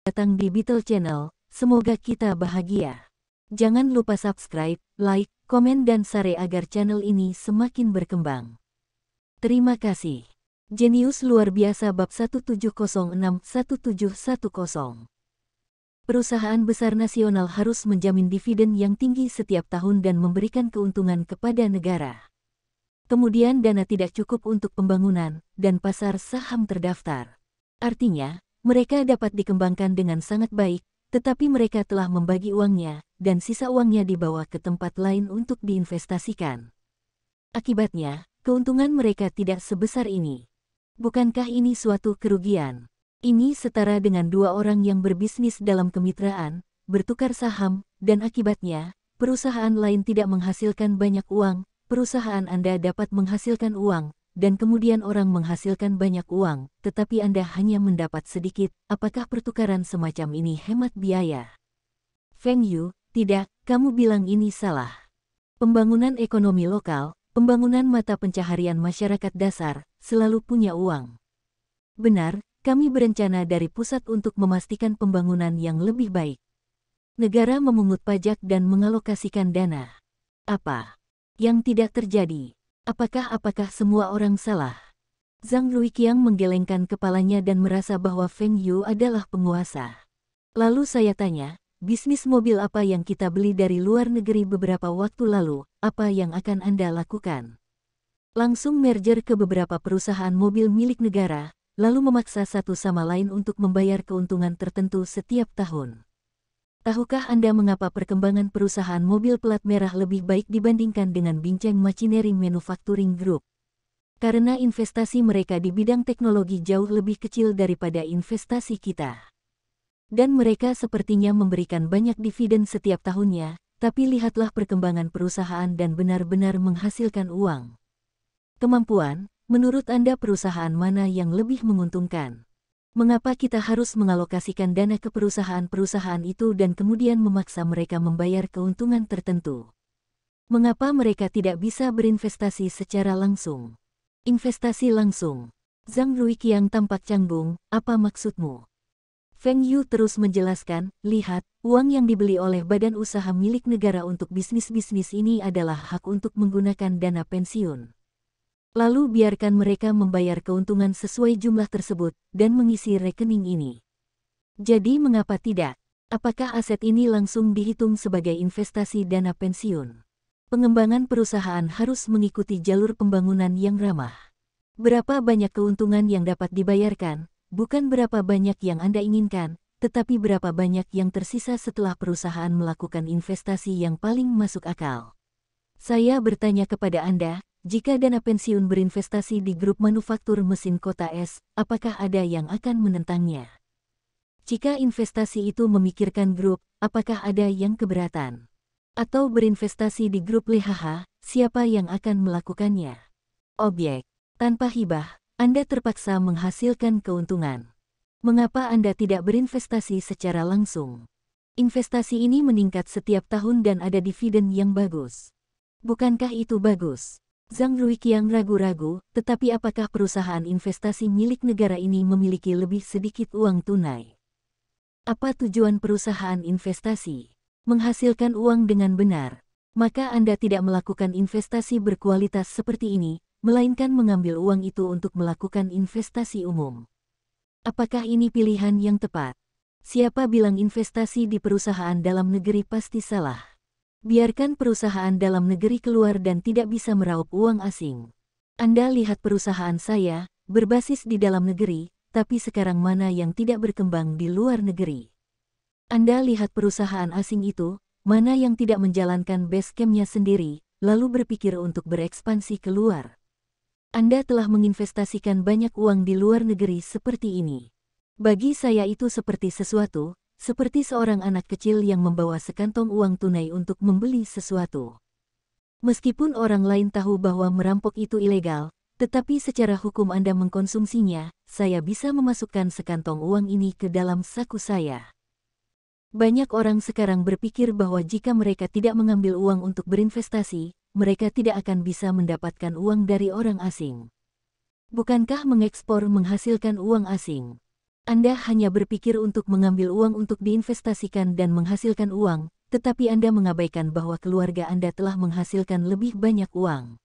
datang di Beetle Channel, semoga kita bahagia. Jangan lupa subscribe, like, komen dan share agar channel ini semakin berkembang. Terima kasih. Jenius luar biasa bab 1706-1710. Perusahaan besar nasional harus menjamin dividen yang tinggi setiap tahun dan memberikan keuntungan kepada negara. Kemudian dana tidak cukup untuk pembangunan, dan pasar saham terdaftar. Artinya, mereka dapat dikembangkan dengan sangat baik, tetapi mereka telah membagi uangnya, dan sisa uangnya dibawa ke tempat lain untuk diinvestasikan. Akibatnya, keuntungan mereka tidak sebesar ini. Bukankah ini suatu kerugian? Ini setara dengan dua orang yang berbisnis dalam kemitraan, bertukar saham, dan akibatnya, perusahaan lain tidak menghasilkan banyak uang, perusahaan Anda dapat menghasilkan uang, dan kemudian orang menghasilkan banyak uang, tetapi Anda hanya mendapat sedikit. Apakah pertukaran semacam ini hemat biaya? Feng Yu, tidak, kamu bilang ini salah. Pembangunan ekonomi lokal, pembangunan mata pencaharian masyarakat dasar, selalu punya uang. Benar, kami berencana dari pusat untuk memastikan pembangunan yang lebih baik. Negara memungut pajak dan mengalokasikan dana. Apa yang tidak terjadi? Apakah semua orang salah? Zhang Ruiqiang menggelengkan kepalanya dan merasa bahwa Feng Yu adalah penguasa. Lalu saya tanya, bisnis mobil apa yang kita beli dari luar negeri beberapa waktu lalu, apa yang akan Anda lakukan? Langsung merger ke beberapa perusahaan mobil milik negara, lalu memaksa satu sama lain untuk membayar keuntungan tertentu setiap tahun. Tahukah Anda mengapa perkembangan perusahaan mobil plat merah lebih baik dibandingkan dengan Bincang Machinery Manufacturing Group? Karena investasi mereka di bidang teknologi jauh lebih kecil daripada investasi kita. Dan mereka sepertinya memberikan banyak dividen setiap tahunnya, tapi lihatlah perkembangan perusahaan dan benar-benar menghasilkan uang. Kemampuan, menurut Anda perusahaan mana yang lebih menguntungkan? Mengapa kita harus mengalokasikan dana ke perusahaan-perusahaan itu dan kemudian memaksa mereka membayar keuntungan tertentu? Mengapa mereka tidak bisa berinvestasi secara langsung? Investasi langsung. Zhang Ruiqiang tampak canggung, apa maksudmu? Feng Yu terus menjelaskan, lihat, uang yang dibeli oleh badan usaha milik negara untuk bisnis-bisnis ini adalah hak untuk menggunakan dana pensiun. Lalu biarkan mereka membayar keuntungan sesuai jumlah tersebut, dan mengisi rekening ini. Jadi mengapa tidak? Apakah aset ini langsung dihitung sebagai investasi dana pensiun? Pengembangan perusahaan harus mengikuti jalur pembangunan yang ramah. Berapa banyak keuntungan yang dapat dibayarkan, bukan berapa banyak yang Anda inginkan, tetapi berapa banyak yang tersisa setelah perusahaan melakukan investasi yang paling masuk akal. Saya bertanya kepada Anda, jika dana pensiun berinvestasi di grup manufaktur mesin kota es, apakah ada yang akan menentangnya? Jika investasi itu memikirkan grup, apakah ada yang keberatan? Atau berinvestasi di grup LHH, siapa yang akan melakukannya? Objek. Tanpa hibah, Anda terpaksa menghasilkan keuntungan. Mengapa Anda tidak berinvestasi secara langsung? Investasi ini meningkat setiap tahun dan ada dividen yang bagus. Bukankah itu bagus? Zhang Ruiqiang ragu-ragu, tetapi apakah perusahaan investasi milik negara ini memiliki lebih sedikit uang tunai? Apa tujuan perusahaan investasi? Menghasilkan uang dengan benar. Maka Anda tidak melakukan investasi berkualitas seperti ini, melainkan mengambil uang itu untuk melakukan investasi umum. Apakah ini pilihan yang tepat? Siapa bilang investasi di perusahaan dalam negeri pasti salah? Biarkan perusahaan dalam negeri keluar dan tidak bisa meraup uang asing. Anda lihat perusahaan saya, berbasis di dalam negeri, tapi sekarang mana yang tidak berkembang di luar negeri? Anda lihat perusahaan asing itu, mana yang tidak menjalankan base camp-nya sendiri, lalu berpikir untuk berekspansi keluar. Anda telah menginvestasikan banyak uang di luar negeri seperti ini. Bagi saya itu seperti sesuatu, seperti seorang anak kecil yang membawa sekantong uang tunai untuk membeli sesuatu. Meskipun orang lain tahu bahwa merampok itu ilegal, tetapi secara hukum Anda mengkonsumsinya, saya bisa memasukkan sekantong uang ini ke dalam saku saya. Banyak orang sekarang berpikir bahwa jika mereka tidak mengambil uang untuk berinvestasi, mereka tidak akan bisa mendapatkan uang dari orang asing. Bukankah mengekspor menghasilkan uang asing? Anda hanya berpikir untuk mengambil uang untuk diinvestasikan dan menghasilkan uang, tetapi Anda mengabaikan bahwa keluarga Anda telah menghasilkan lebih banyak uang.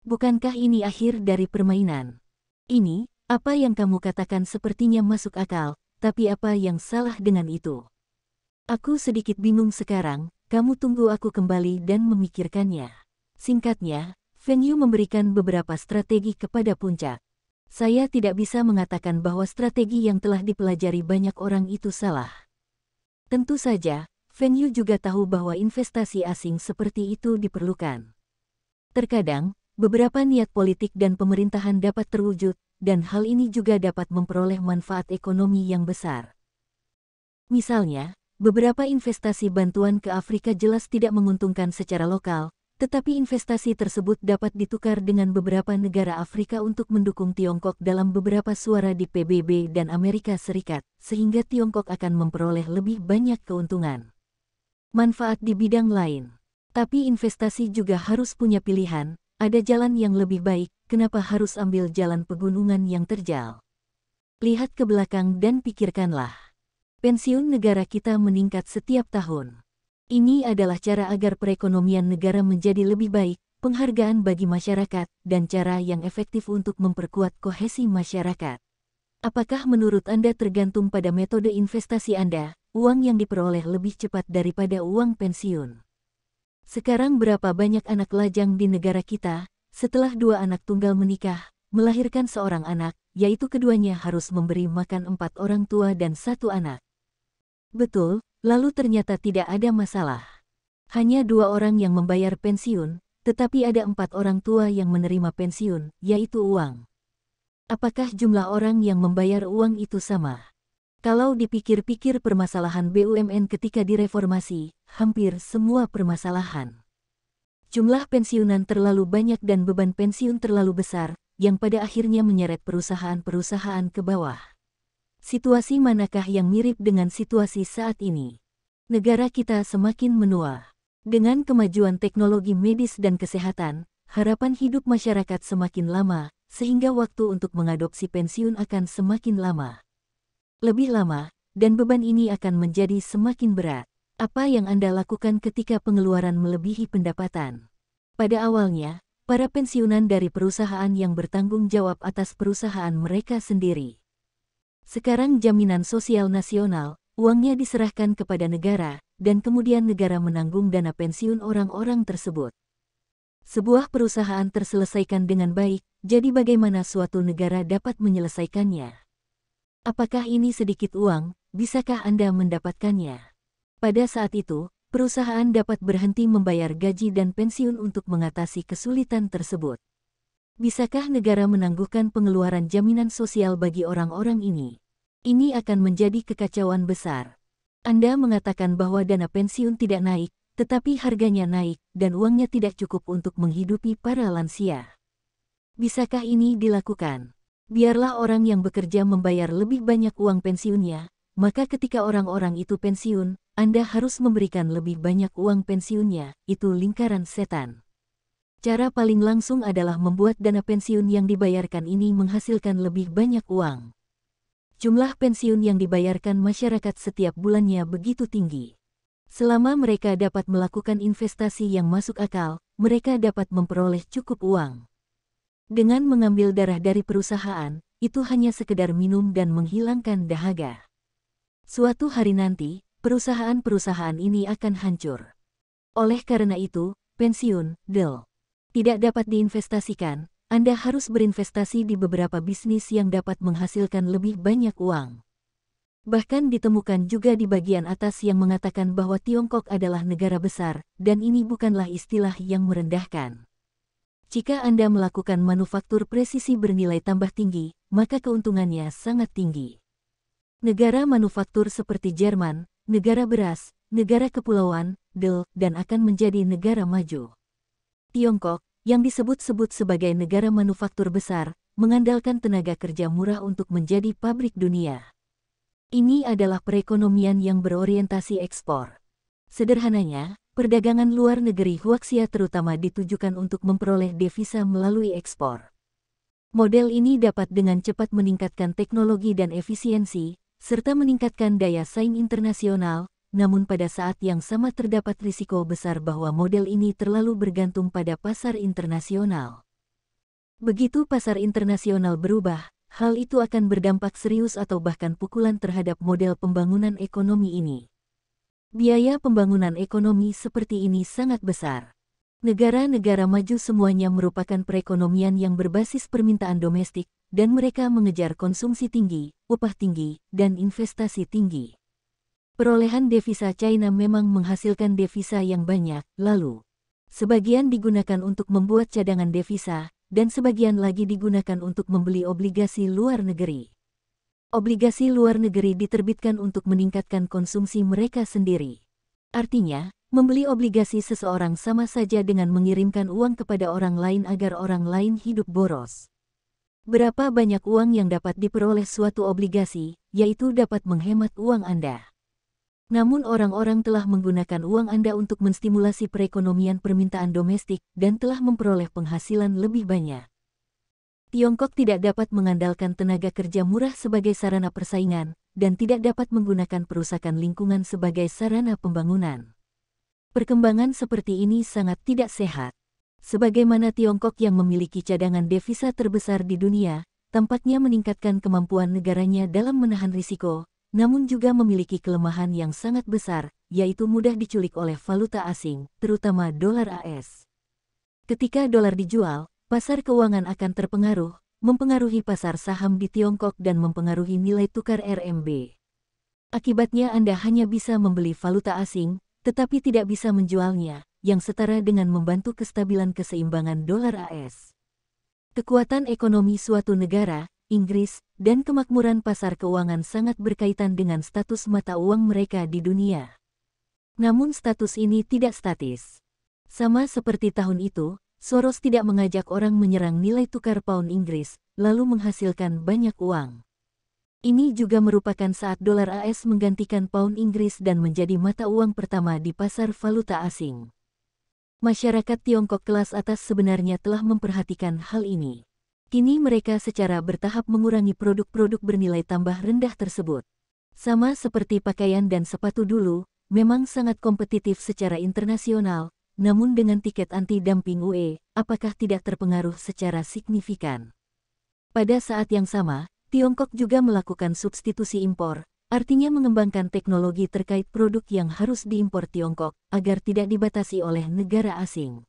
Bukankah ini akhir dari permainan? Ini, apa yang kamu katakan sepertinya masuk akal, tapi apa yang salah dengan itu? Aku sedikit bingung sekarang, kamu tunggu aku kembali dan memikirkannya. Singkatnya, Feng Yu memberikan beberapa strategi kepada puncak. Saya tidak bisa mengatakan bahwa strategi yang telah dipelajari banyak orang itu salah. Tentu saja, Feng Yu juga tahu bahwa investasi asing seperti itu diperlukan. Terkadang, beberapa niat politik dan pemerintahan dapat terwujud, dan hal ini juga dapat memperoleh manfaat ekonomi yang besar. Misalnya, beberapa investasi bantuan ke Afrika jelas tidak menguntungkan secara lokal, tetapi investasi tersebut dapat ditukar dengan beberapa negara Afrika untuk mendukung Tiongkok dalam beberapa suara di PBB dan Amerika Serikat, sehingga Tiongkok akan memperoleh lebih banyak keuntungan. Manfaat di bidang lain. Tapi investasi juga harus punya pilihan, ada jalan yang lebih baik, kenapa harus ambil jalan pegunungan yang terjal? Lihat ke belakang dan pikirkanlah. Pensiun negara kita meningkat setiap tahun. Ini adalah cara agar perekonomian negara menjadi lebih baik, penghargaan bagi masyarakat, dan cara yang efektif untuk memperkuat kohesi masyarakat. Apakah menurut Anda tergantung pada metode investasi Anda, uang yang diperoleh lebih cepat daripada uang pensiun? Sekarang berapa banyak anak lajang di negara kita, setelah 2 anak tunggal menikah, melahirkan seorang anak, yaitu keduanya harus memberi makan 4 orang tua dan 1 anak. Betul, lalu ternyata tidak ada masalah. Hanya 2 orang yang membayar pensiun, tetapi ada 4 orang tua yang menerima pensiun, yaitu uang. Apakah jumlah orang yang membayar uang itu sama? Kalau dipikir-pikir permasalahan BUMN ketika direformasi, hampir semua permasalahan. Jumlah pensiunan terlalu banyak dan beban pensiun terlalu besar, yang pada akhirnya menyeret perusahaan-perusahaan ke bawah. Situasi manakah yang mirip dengan situasi saat ini? Negara kita semakin menua. Dengan kemajuan teknologi medis dan kesehatan, harapan hidup masyarakat semakin lama, sehingga waktu untuk mengadopsi pensiun akan semakin lama. Lebih lama, dan beban ini akan menjadi semakin berat. Apa yang Anda lakukan ketika pengeluaran melebihi pendapatan? Pada awalnya, para pensiunan dari perusahaan yang bertanggung jawab atas perusahaan mereka sendiri. Sekarang jaminan sosial nasional, uangnya diserahkan kepada negara, dan kemudian negara menanggung dana pensiun orang-orang tersebut. Sebuah perusahaan terselesaikan dengan baik, jadi bagaimana suatu negara dapat menyelesaikannya? Apakah ini sedikit uang, bisakah Anda mendapatkannya? Pada saat itu, perusahaan dapat berhenti membayar gaji dan pensiun untuk mengatasi kesulitan tersebut. Bisakah negara menangguhkan pengeluaran jaminan sosial bagi orang-orang ini? Ini akan menjadi kekacauan besar. Anda mengatakan bahwa dana pensiun tidak naik, tetapi harganya naik, dan uangnya tidak cukup untuk menghidupi para lansia. Bisakah ini dilakukan? Biarlah orang yang bekerja membayar lebih banyak uang pensiunnya, maka ketika orang-orang itu pensiun, Anda harus memberikan lebih banyak uang pensiunnya, itu lingkaran setan. Cara paling langsung adalah membuat dana pensiun yang dibayarkan ini menghasilkan lebih banyak uang. Jumlah pensiun yang dibayarkan masyarakat setiap bulannya begitu tinggi. Selama mereka dapat melakukan investasi yang masuk akal, mereka dapat memperoleh cukup uang. Dengan mengambil darah dari perusahaan, itu hanya sekedar minum dan menghilangkan dahaga. Suatu hari nanti, perusahaan-perusahaan ini akan hancur. Oleh karena itu, pensiun, tidak dapat diinvestasikan, Anda harus berinvestasi di beberapa bisnis yang dapat menghasilkan lebih banyak uang. Bahkan ditemukan juga di bagian atas yang mengatakan bahwa Tiongkok adalah negara besar, dan ini bukanlah istilah yang merendahkan. Jika Anda melakukan manufaktur presisi bernilai tambah tinggi, maka keuntungannya sangat tinggi. Negara manufaktur seperti Jerman, negara beras, negara kepulauan, dan akan menjadi negara maju. Tiongkok, yang disebut-sebut sebagai negara manufaktur besar, mengandalkan tenaga kerja murah untuk menjadi pabrik dunia. Ini adalah perekonomian yang berorientasi ekspor. Sederhananya, perdagangan luar negeri Huaxia terutama ditujukan untuk memperoleh devisa melalui ekspor. Model ini dapat dengan cepat meningkatkan teknologi dan efisiensi, serta meningkatkan daya saing internasional, namun pada saat yang sama terdapat risiko besar bahwa model ini terlalu bergantung pada pasar internasional. Begitu pasar internasional berubah, hal itu akan berdampak serius atau bahkan pukulan terhadap model pembangunan ekonomi ini. Biaya pembangunan ekonomi seperti ini sangat besar. Negara-negara maju semuanya merupakan perekonomian yang berbasis permintaan domestik, dan mereka mengejar konsumsi tinggi, upah tinggi, dan investasi tinggi. Perolehan devisa China memang menghasilkan devisa yang banyak, lalu sebagian digunakan untuk membuat cadangan devisa, dan sebagian lagi digunakan untuk membeli obligasi luar negeri. Obligasi luar negeri diterbitkan untuk meningkatkan konsumsi mereka sendiri. Artinya, membeli obligasi seseorang sama saja dengan mengirimkan uang kepada orang lain agar orang lain hidup boros. Berapa banyak uang yang dapat diperoleh suatu obligasi, yaitu dapat menghemat uang Anda. Namun orang-orang telah menggunakan uang Anda untuk menstimulasi perekonomian permintaan domestik dan telah memperoleh penghasilan lebih banyak. Tiongkok tidak dapat mengandalkan tenaga kerja murah sebagai sarana persaingan, dan tidak dapat menggunakan perusakan lingkungan sebagai sarana pembangunan. Perkembangan seperti ini sangat tidak sehat. Sebagaimana Tiongkok yang memiliki cadangan devisa terbesar di dunia, tampaknya meningkatkan kemampuan negaranya dalam menahan risiko, namun juga memiliki kelemahan yang sangat besar, yaitu mudah diculik oleh valuta asing, terutama dolar AS. Ketika dolar dijual, pasar keuangan akan terpengaruh, mempengaruhi pasar saham di Tiongkok dan mempengaruhi nilai tukar RMB. Akibatnya Anda hanya bisa membeli valuta asing, tetapi tidak bisa menjualnya, yang setara dengan membantu kestabilan keseimbangan dolar AS. Kekuatan ekonomi suatu negara, Inggris, dan kemakmuran pasar keuangan sangat berkaitan dengan status mata uang mereka di dunia. Namun status ini tidak statis. Sama seperti tahun itu, Soros tidak mengajak orang menyerang nilai tukar pound Inggris, lalu menghasilkan banyak uang. Ini juga merupakan saat dolar AS menggantikan pound Inggris dan menjadi mata uang pertama di pasar valuta asing. Masyarakat Tiongkok kelas atas sebenarnya telah memperhatikan hal ini. Kini mereka secara bertahap mengurangi produk-produk bernilai tambah rendah tersebut. Sama seperti pakaian dan sepatu dulu, memang sangat kompetitif secara internasional, namun dengan tiket anti-dumping UE, apakah tidak terpengaruh secara signifikan? Pada saat yang sama, Tiongkok juga melakukan substitusi impor, artinya mengembangkan teknologi terkait produk yang harus diimpor Tiongkok, agar tidak dibatasi oleh negara asing.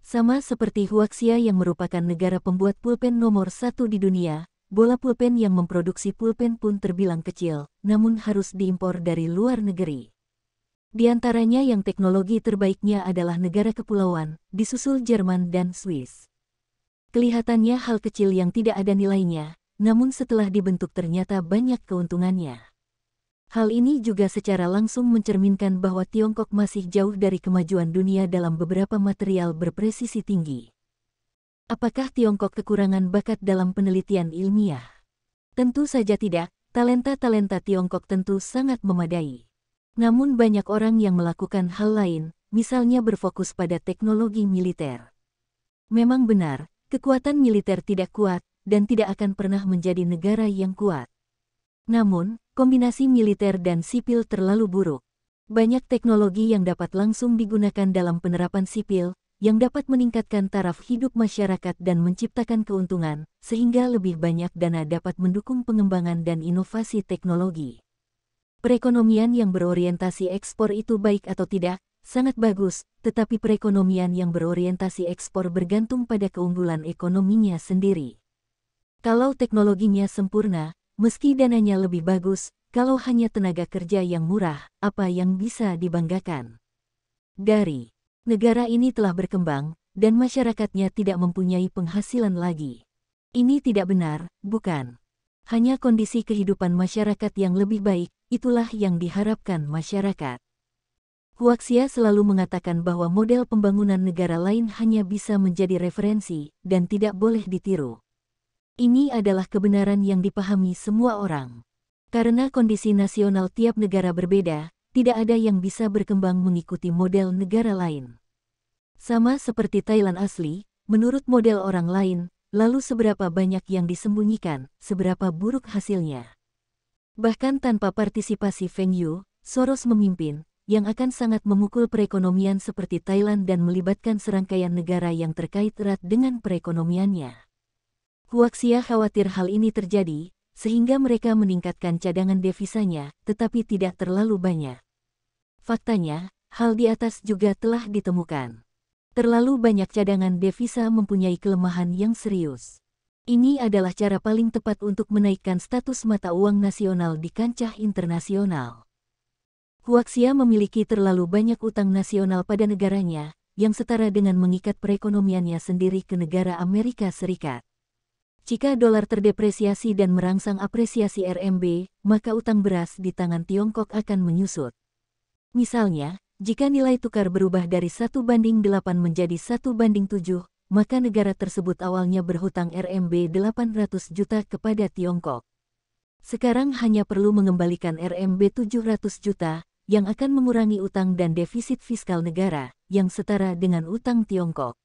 Sama seperti Huaxia yang merupakan negara pembuat pulpen nomor 1 di dunia, bola pulpen yang memproduksi pulpen pun terbilang kecil, namun harus diimpor dari luar negeri. Di antaranya yang teknologi terbaiknya adalah negara kepulauan, disusul Jerman dan Swiss. Kelihatannya hal kecil yang tidak ada nilainya, namun setelah dibentuk ternyata banyak keuntungannya. Hal ini juga secara langsung mencerminkan bahwa Tiongkok masih jauh dari kemajuan dunia dalam beberapa material berpresisi tinggi. Apakah Tiongkok kekurangan bakat dalam penelitian ilmiah? Tentu saja tidak, talenta-talenta Tiongkok tentu sangat memadai. Namun banyak orang yang melakukan hal lain, misalnya berfokus pada teknologi militer. Memang benar, kekuatan militer tidak kuat, dan tidak akan pernah menjadi negara yang kuat. Namun, kombinasi militer dan sipil terlalu buruk. Banyak teknologi yang dapat langsung digunakan dalam penerapan sipil, yang dapat meningkatkan taraf hidup masyarakat dan menciptakan keuntungan, sehingga lebih banyak dana dapat mendukung pengembangan dan inovasi teknologi. Perekonomian yang berorientasi ekspor itu baik atau tidak, sangat bagus, tetapi perekonomian yang berorientasi ekspor bergantung pada keunggulan ekonominya sendiri. Kalau teknologinya sempurna, meski dananya lebih bagus, kalau hanya tenaga kerja yang murah, apa yang bisa dibanggakan? Dari negara ini telah berkembang, dan masyarakatnya tidak mempunyai penghasilan lagi. Ini tidak benar, bukan? Hanya kondisi kehidupan masyarakat yang lebih baik, itulah yang diharapkan masyarakat. Huaxia selalu mengatakan bahwa model pembangunan negara lain hanya bisa menjadi referensi, dan tidak boleh ditiru. Ini adalah kebenaran yang dipahami semua orang. Karena kondisi nasional tiap negara berbeda, tidak ada yang bisa berkembang mengikuti model negara lain. Sama seperti Thailand asli, menurut model orang lain, lalu seberapa banyak yang disembunyikan, seberapa buruk hasilnya. Bahkan tanpa partisipasi Feng Yu, Soros memimpin, yang akan sangat memukul perekonomian seperti Thailand dan melibatkan serangkaian negara yang terkait erat dengan perekonomiannya. Huaxia khawatir hal ini terjadi, sehingga mereka meningkatkan cadangan devisanya, tetapi tidak terlalu banyak. Faktanya, hal di atas juga telah ditemukan. Terlalu banyak cadangan devisa mempunyai kelemahan yang serius. Ini adalah cara paling tepat untuk menaikkan status mata uang nasional di kancah internasional. Huaxia memiliki terlalu banyak utang nasional pada negaranya, yang setara dengan mengikat perekonomiannya sendiri ke negara Amerika Serikat. Jika dolar terdepresiasi dan merangsang apresiasi RMB, maka utang beras di tangan Tiongkok akan menyusut. Misalnya, jika nilai tukar berubah dari 1:8 menjadi 1:7, maka negara tersebut awalnya berhutang RMB 800 juta kepada Tiongkok. Sekarang hanya perlu mengembalikan RMB 700 juta, yang akan mengurangi utang dan defisit fiskal negara, yang setara dengan utang Tiongkok.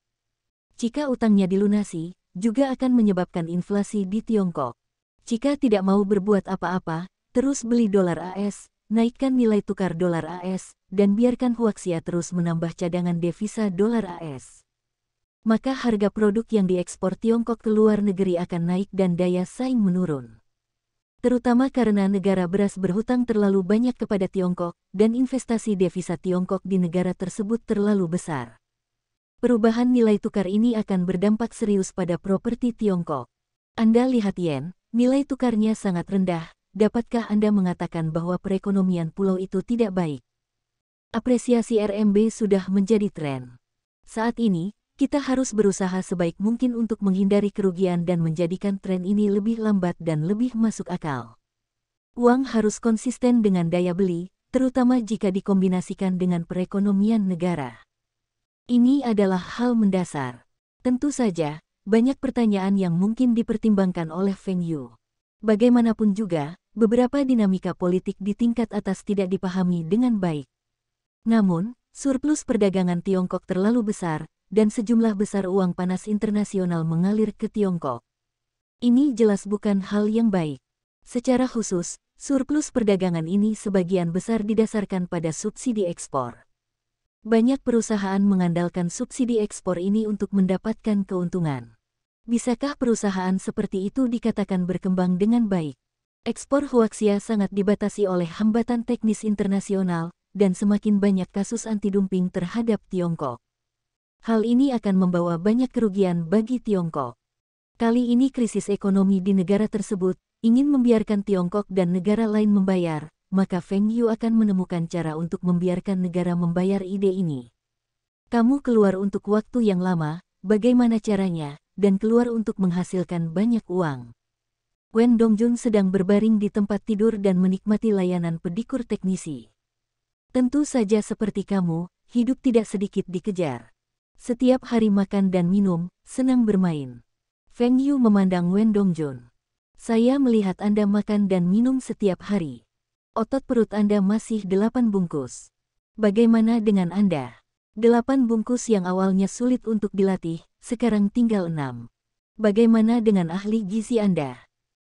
Jika utangnya dilunasi, juga akan menyebabkan inflasi di Tiongkok. Jika tidak mau berbuat apa-apa, terus beli dolar AS, naikkan nilai tukar dolar AS, dan biarkan Huaxia terus menambah cadangan devisa dolar AS. Maka harga produk yang diekspor Tiongkok ke luar negeri akan naik dan daya saing menurun. Terutama karena negara beras berhutang terlalu banyak kepada Tiongkok, dan investasi devisa Tiongkok di negara tersebut terlalu besar. Perubahan nilai tukar ini akan berdampak serius pada properti Tiongkok. Anda lihat yen, nilai tukarnya sangat rendah, dapatkah Anda mengatakan bahwa perekonomian pulau itu tidak baik? Apresiasi RMB sudah menjadi tren. Saat ini, kita harus berusaha sebaik mungkin untuk menghindari kerugian dan menjadikan tren ini lebih lambat dan lebih masuk akal. Uang harus konsisten dengan daya beli, terutama jika dikombinasikan dengan perekonomian negara. Ini adalah hal mendasar. Tentu saja, banyak pertanyaan yang mungkin dipertimbangkan oleh Feng Yu. Bagaimanapun juga, beberapa dinamika politik di tingkat atas tidak dipahami dengan baik. Namun, surplus perdagangan Tiongkok terlalu besar, dan sejumlah besar uang panas internasional mengalir ke Tiongkok. Ini jelas bukan hal yang baik. Secara khusus, surplus perdagangan ini sebagian besar didasarkan pada subsidi ekspor. Banyak perusahaan mengandalkan subsidi ekspor ini untuk mendapatkan keuntungan. Bisakah perusahaan seperti itu dikatakan berkembang dengan baik? Ekspor Huaxia sangat dibatasi oleh hambatan teknis internasional, dan semakin banyak kasus anti-dumping terhadap Tiongkok. Hal ini akan membawa banyak kerugian bagi Tiongkok. Kali ini krisis ekonomi di negara tersebut, ingin membiarkan Tiongkok dan negara lain membayar, maka Feng Yu akan menemukan cara untuk membiarkan negara membayar ide ini. Kamu keluar untuk waktu yang lama, bagaimana caranya, dan keluar untuk menghasilkan banyak uang. Wen Dongjun sedang berbaring di tempat tidur dan menikmati layanan pedikur teknisi. Tentu saja seperti kamu, hidup tidak sedikit dikejar. Setiap hari makan dan minum, senang bermain. Feng Yu memandang Wen Dongjun. Saya melihat Anda makan dan minum setiap hari. Otot perut Anda masih 8 bungkus. Bagaimana dengan Anda? 8 bungkus yang awalnya sulit untuk dilatih, sekarang tinggal 6. Bagaimana dengan ahli gizi Anda?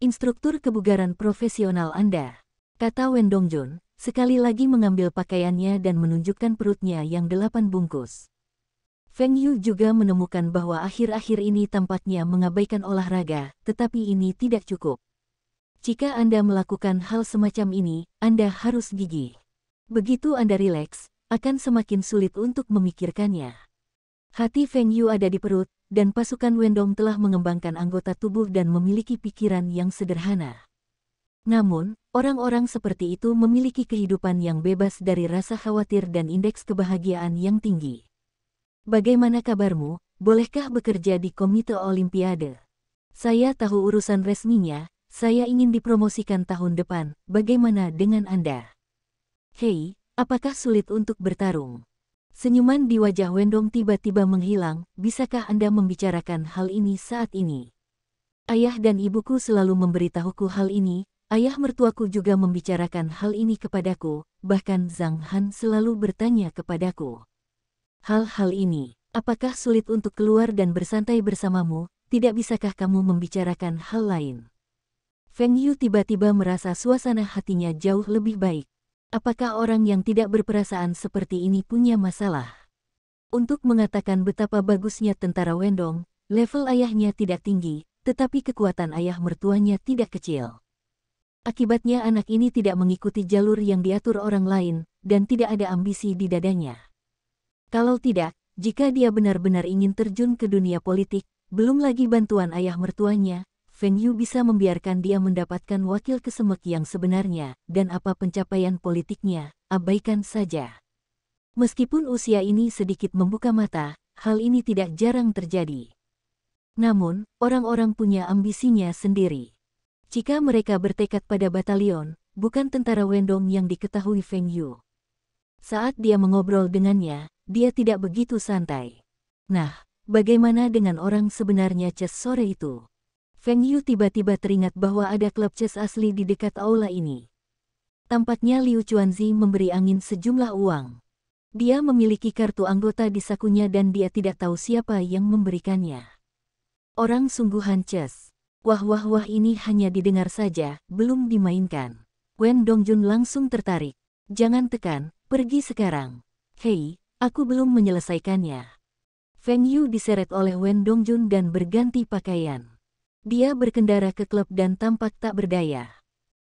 Instruktur kebugaran profesional Anda? Kata Wen Dongjun, sekali lagi mengambil pakaiannya dan menunjukkan perutnya yang 8 bungkus. Feng Yu juga menemukan bahwa akhir-akhir ini tampaknya mengabaikan olahraga, tetapi ini tidak cukup. Jika Anda melakukan hal semacam ini, Anda harus gigih. Begitu Anda rileks, akan semakin sulit untuk memikirkannya. Hati Feng Yu ada di perut, dan pasukan Wendong telah mengembangkan anggota tubuh dan memiliki pikiran yang sederhana. Namun, orang-orang seperti itu memiliki kehidupan yang bebas dari rasa khawatir dan indeks kebahagiaan yang tinggi. Bagaimana kabarmu? Bolehkah bekerja di Komite Olimpiade? Saya tahu urusan resminya, saya ingin dipromosikan tahun depan, bagaimana dengan Anda? Hei, apakah sulit untuk bertarung? Senyuman di wajah Wendong tiba-tiba menghilang, bisakah Anda membicarakan hal ini saat ini? Ayah dan ibuku selalu memberitahuku hal ini, ayah mertuaku juga membicarakan hal ini kepadaku, bahkan Zhang Han selalu bertanya kepadaku. Hal-hal ini, apakah sulit untuk keluar dan bersantai bersamamu? tidak bisakah kamu membicarakan hal lain? Feng Yu tiba-tiba merasa suasana hatinya jauh lebih baik. Apakah orang yang tidak berperasaan seperti ini punya masalah? Untuk mengatakan betapa bagusnya tentara Wendong, level ayahnya tidak tinggi, tetapi kekuatan ayah mertuanya tidak kecil. Akibatnya anak ini tidak mengikuti jalur yang diatur orang lain, dan tidak ada ambisi di dadanya. Kalau tidak, jika dia benar-benar ingin terjun ke dunia politik, belum lagi bantuan ayah mertuanya, Feng Yu bisa membiarkan dia mendapatkan wakil kesemek yang sebenarnya, dan apa pencapaian politiknya, abaikan saja. Meskipun usia ini sedikit membuka mata, hal ini tidak jarang terjadi. Namun, orang-orang punya ambisinya sendiri. Jika mereka bertekad pada batalion, bukan tentara Wendong yang diketahui Feng Yu. Saat dia mengobrol dengannya, dia tidak begitu santai. Nah, bagaimana dengan orang sebenarnya chess sore itu? Feng Yu tiba-tiba teringat bahwa ada klub chess asli di dekat aula ini. Tampaknya Liu Chuanzi memberi angin sejumlah uang. Dia memiliki kartu anggota di sakunya dan dia tidak tahu siapa yang memberikannya. Orang sungguhan chess. Wah ini hanya didengar saja, belum dimainkan. Wen Dongjun langsung tertarik. Jangan tekan, pergi sekarang. Hei, aku belum menyelesaikannya. Feng Yu diseret oleh Wen Dongjun dan berganti pakaian. Dia berkendara ke klub dan tampak tak berdaya.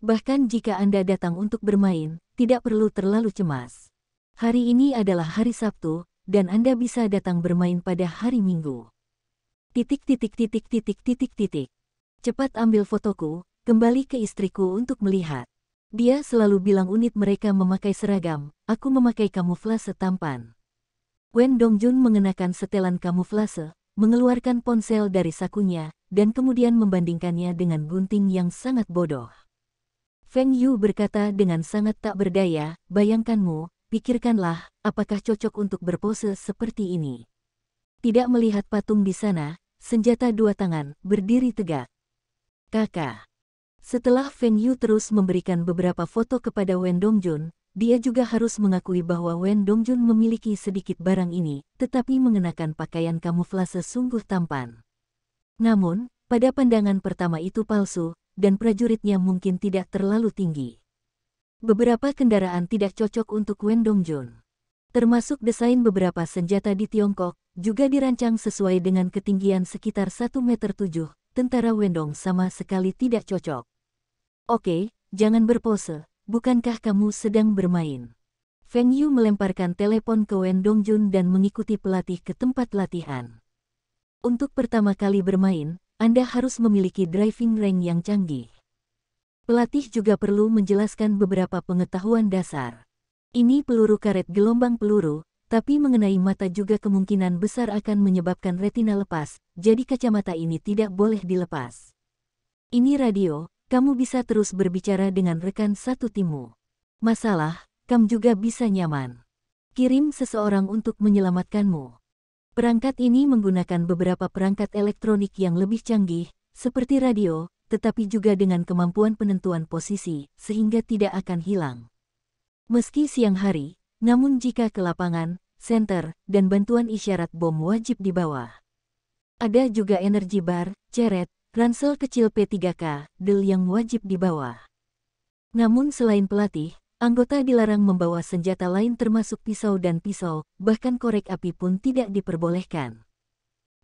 Bahkan jika Anda datang untuk bermain, tidak perlu terlalu cemas. Hari ini adalah hari Sabtu, dan Anda bisa datang bermain pada hari Minggu. Cepat ambil fotoku, kembali ke istriku untuk melihat. Dia selalu bilang unit mereka memakai seragam, aku memakai kamuflase tampan. Wen Dongjun mengenakan setelan kamuflase, mengeluarkan ponsel dari sakunya, dan kemudian membandingkannya dengan gunting yang sangat bodoh. Feng Yu berkata dengan sangat tak berdaya, bayangkanmu, pikirkanlah, apakah cocok untuk berpose seperti ini. Tidak melihat patung di sana, senjata dua tangan, berdiri tegak. Kakak. Setelah Feng Yu terus memberikan beberapa foto kepada Wen Dongjun, dia juga harus mengakui bahwa Wen Dongjun memiliki sedikit barang ini, tetapi mengenakan pakaian kamuflase sungguh tampan. Namun, pada pandangan pertama itu palsu, dan prajuritnya mungkin tidak terlalu tinggi. Beberapa kendaraan tidak cocok untuk Wen Dongjun. Termasuk desain beberapa senjata di Tiongkok, juga dirancang sesuai dengan ketinggian sekitar 1,7 meter. Tentara Wendong sama sekali tidak cocok. Oke, jangan berpose, bukankah kamu sedang bermain? Feng Yu melemparkan telepon ke Wen Dongjun dan mengikuti pelatih ke tempat latihan. Untuk pertama kali bermain, Anda harus memiliki driving range yang canggih. Pelatih juga perlu menjelaskan beberapa pengetahuan dasar. Ini peluru karet gelombang peluru, tapi mengenai mata juga kemungkinan besar akan menyebabkan retina lepas, jadi kacamata ini tidak boleh dilepas. Ini radio, kamu bisa terus berbicara dengan rekan satu timmu. Masalah, kamu juga bisa nyaman. Kirim seseorang untuk menyelamatkanmu. Perangkat ini menggunakan beberapa perangkat elektronik yang lebih canggih, seperti radio, tetapi juga dengan kemampuan penentuan posisi, sehingga tidak akan hilang. Meski siang hari, namun jika ke lapangan, senter, dan bantuan isyarat bom wajib dibawa. Ada juga energi bar, ceret, ransel kecil P3K, del yang wajib dibawa. Namun selain pelatih, anggota dilarang membawa senjata lain termasuk pisau dan pisau, bahkan korek api pun tidak diperbolehkan.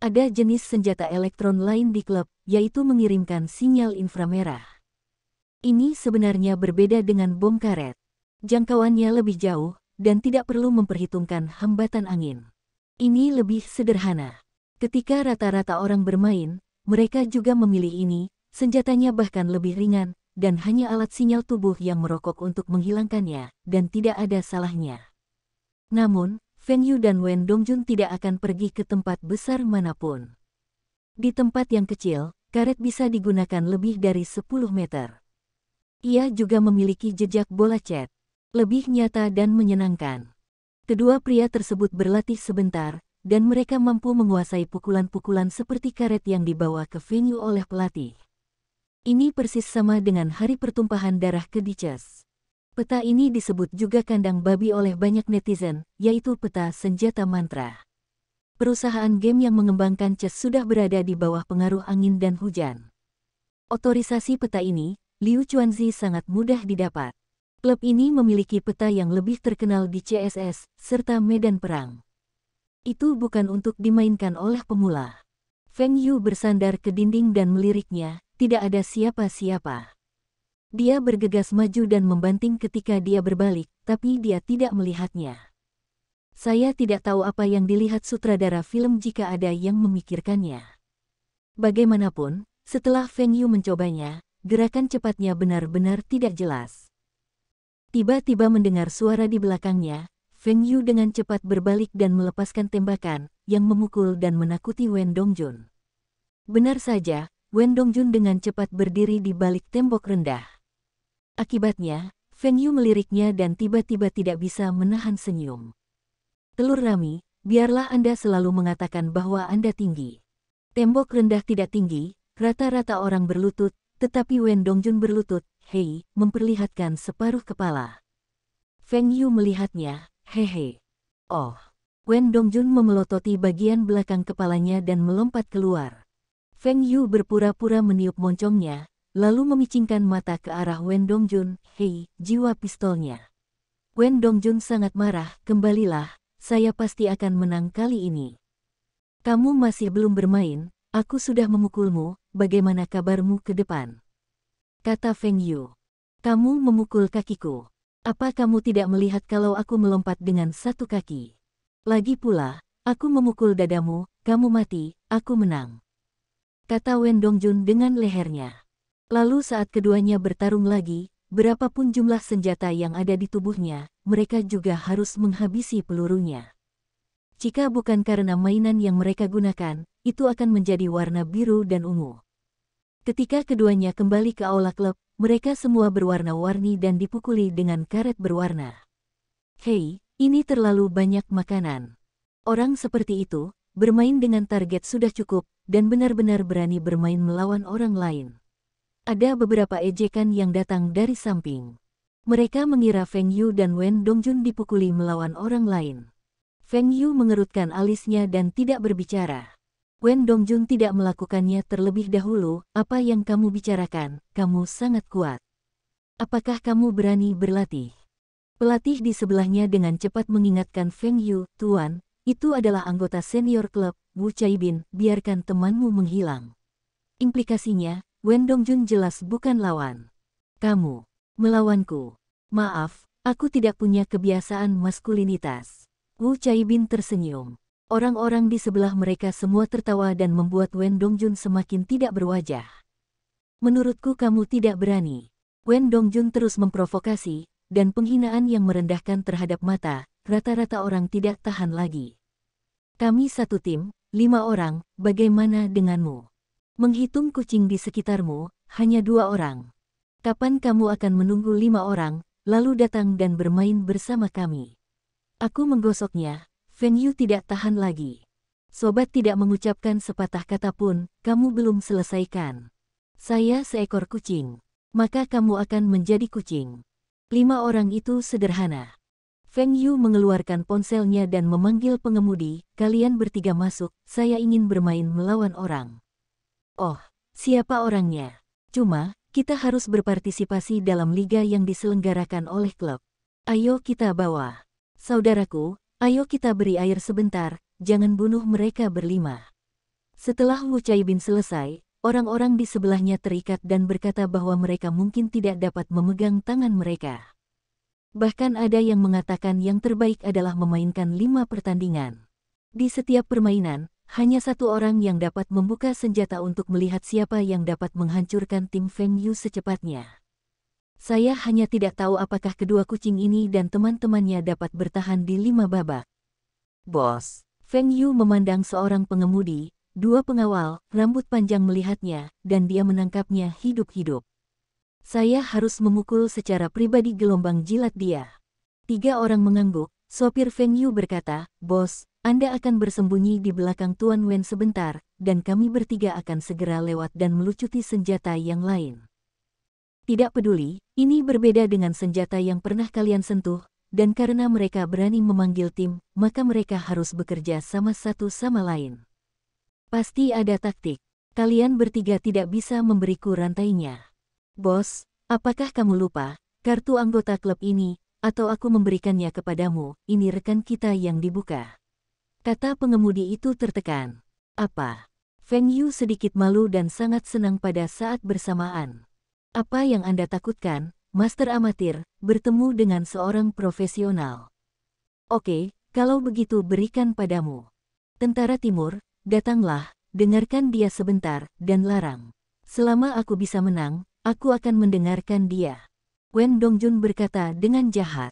Ada jenis senjata elektron lain di klub, yaitu mengirimkan sinyal inframerah. Ini sebenarnya berbeda dengan bom karet. Jangkauannya lebih jauh, dan tidak perlu memperhitungkan hambatan angin. Ini lebih sederhana. Ketika rata-rata orang bermain, mereka juga memilih ini, senjatanya bahkan lebih ringan, dan hanya alat sinyal tubuh yang merokok untuk menghilangkannya, dan tidak ada salahnya. Namun, Feng Yu dan Wen Dongjun tidak akan pergi ke tempat besar manapun. Di tempat yang kecil, karet bisa digunakan lebih dari 10 meter. Ia juga memiliki jejak bola cat, lebih nyata dan menyenangkan. Kedua pria tersebut berlatih sebentar, dan mereka mampu menguasai pukulan-pukulan seperti karet yang dibawa ke Feng Yu oleh pelatih. Ini persis sama dengan hari pertumpahan darah ke Dices. Peta ini disebut juga kandang babi oleh banyak netizen, yaitu peta senjata mantra. Perusahaan game yang mengembangkan chess sudah berada di bawah pengaruh angin dan hujan. Otorisasi peta ini, Liu Chuanzi sangat mudah didapat. Klub ini memiliki peta yang lebih terkenal di CSS, serta medan perang. Itu bukan untuk dimainkan oleh pemula. Feng Yu bersandar ke dinding dan meliriknya, tidak ada siapa-siapa. Dia bergegas maju dan membanting ketika dia berbalik, tapi dia tidak melihatnya. Saya tidak tahu apa yang dilihat sutradara film jika ada yang memikirkannya. Bagaimanapun, setelah Feng Yu mencobanya, gerakan cepatnya benar-benar tidak jelas. Tiba-tiba mendengar suara di belakangnya, Feng Yu dengan cepat berbalik dan melepaskan tembakan, yang memukul dan menakuti Wen Dongjun. Benar saja, Wen Dongjun dengan cepat berdiri di balik tembok rendah. Akibatnya, Feng Yu meliriknya dan tiba-tiba tidak bisa menahan senyum. Telur Rami, biarlah Anda selalu mengatakan bahwa Anda tinggi. Tembok rendah tidak tinggi, rata-rata orang berlutut, tetapi Wen Dongjun berlutut, hei, memperlihatkan separuh kepala. Feng Yu melihatnya, hehe. Oh. Wen Dongjun memelototi bagian belakang kepalanya dan melompat keluar. Feng Yu berpura-pura meniup moncongnya, lalu memicingkan mata ke arah Wen Dongjun, hei, jiwa pistolnya. Wen Dongjun sangat marah, kembalilah, saya pasti akan menang kali ini. Kamu masih belum bermain, aku sudah memukulmu, bagaimana kabarmu ke depan? Kata Feng Yu. Kamu memukul kakiku. Apa kamu tidak melihat kalau aku melompat dengan satu kaki? Lagi pula, aku memukul dadamu, kamu mati, aku menang. Kata Wen Dongjun dengan lehernya. Lalu saat keduanya bertarung lagi, berapapun jumlah senjata yang ada di tubuhnya, mereka juga harus menghabisi pelurunya. Jika bukan karena mainan yang mereka gunakan, itu akan menjadi warna biru dan ungu. Ketika keduanya kembali ke aula klub, mereka semua berwarna-warni dan dipukuli dengan karet berwarna. Hei, ini terlalu banyak makanan. Orang seperti itu, bermain dengan target sudah cukup, dan benar-benar berani bermain melawan orang lain. Ada beberapa ejekan yang datang dari samping. Mereka mengira Feng Yu dan Wen Dongjun dipukuli melawan orang lain. Feng Yu mengerutkan alisnya dan tidak berbicara. Wen Dongjun tidak melakukannya terlebih dahulu, apa yang kamu bicarakan, kamu sangat kuat. Apakah kamu berani berlatih? Pelatih di sebelahnya dengan cepat mengingatkan Feng Yu, Tuan, itu adalah anggota senior klub, Wu Caibin, biarkan temanmu menghilang. Implikasinya, Wen Dongjun jelas bukan lawan. Kamu, melawanku. Maaf, aku tidak punya kebiasaan maskulinitas. Wu Caibin tersenyum. Orang-orang di sebelah mereka semua tertawa dan membuat Wen Dongjun semakin tidak berwajah. Menurutku kamu tidak berani. Wen Dongjun terus memprovokasi, dan penghinaan yang merendahkan terhadap mata, rata-rata orang tidak tahan lagi. Kami satu tim, 5 orang, bagaimana denganmu? Menghitung kucing di sekitarmu, hanya 2 orang. Kapan kamu akan menunggu 5 orang, lalu datang dan bermain bersama kami? Aku menggosoknya. Feng Yu tidak tahan lagi. Sobat tidak mengucapkan sepatah kata pun, kamu belum selesaikan. Saya seekor kucing. Maka kamu akan menjadi kucing. 5 orang itu sederhana. Feng Yu mengeluarkan ponselnya dan memanggil pengemudi, kalian bertiga masuk, saya ingin bermain melawan orang. Oh, siapa orangnya? Cuma, kita harus berpartisipasi dalam liga yang diselenggarakan oleh klub. Ayo kita bawa. Saudaraku, ayo kita beri air sebentar, jangan bunuh mereka berlima. Setelah Wu Caibin selesai, orang-orang di sebelahnya terikat dan berkata bahwa mereka mungkin tidak dapat memegang tangan mereka. Bahkan ada yang mengatakan yang terbaik adalah memainkan 5 pertandingan. Di setiap permainan, hanya 1 orang yang dapat membuka senjata untuk melihat siapa yang dapat menghancurkan tim Feng Yu secepatnya. Saya hanya tidak tahu apakah kedua kucing ini dan teman-temannya dapat bertahan di 5 babak. Bos, Feng Yu memandang seorang pengemudi, 2 pengawal, rambut panjang melihatnya, dan dia menangkapnya hidup-hidup. Saya harus memukul secara pribadi gelombang jilat dia. 3 orang mengangguk, sopir Feng Yu berkata, Bos, Anda akan bersembunyi di belakang Tuan Wen sebentar, dan kami bertiga akan segera lewat dan melucuti senjata yang lain. Tidak peduli, ini berbeda dengan senjata yang pernah kalian sentuh, dan karena mereka berani memanggil tim, maka mereka harus bekerja sama satu sama lain. Pasti ada taktik. Kalian bertiga tidak bisa memberiku rantainya. Bos, apakah kamu lupa, kartu anggota klub ini, atau aku memberikannya kepadamu, ini rekan kita yang dibuka. Kata pengemudi itu tertekan. Apa? Feng Yu sedikit malu dan sangat senang pada saat bersamaan. Apa yang Anda takutkan, Master Amatir, bertemu dengan seorang profesional? Oke, kalau begitu berikan padamu. Tentara Timur, datanglah, dengarkan dia sebentar, dan larang. Selama aku bisa menang, aku akan mendengarkan dia. Wen Dongjun berkata dengan jahat.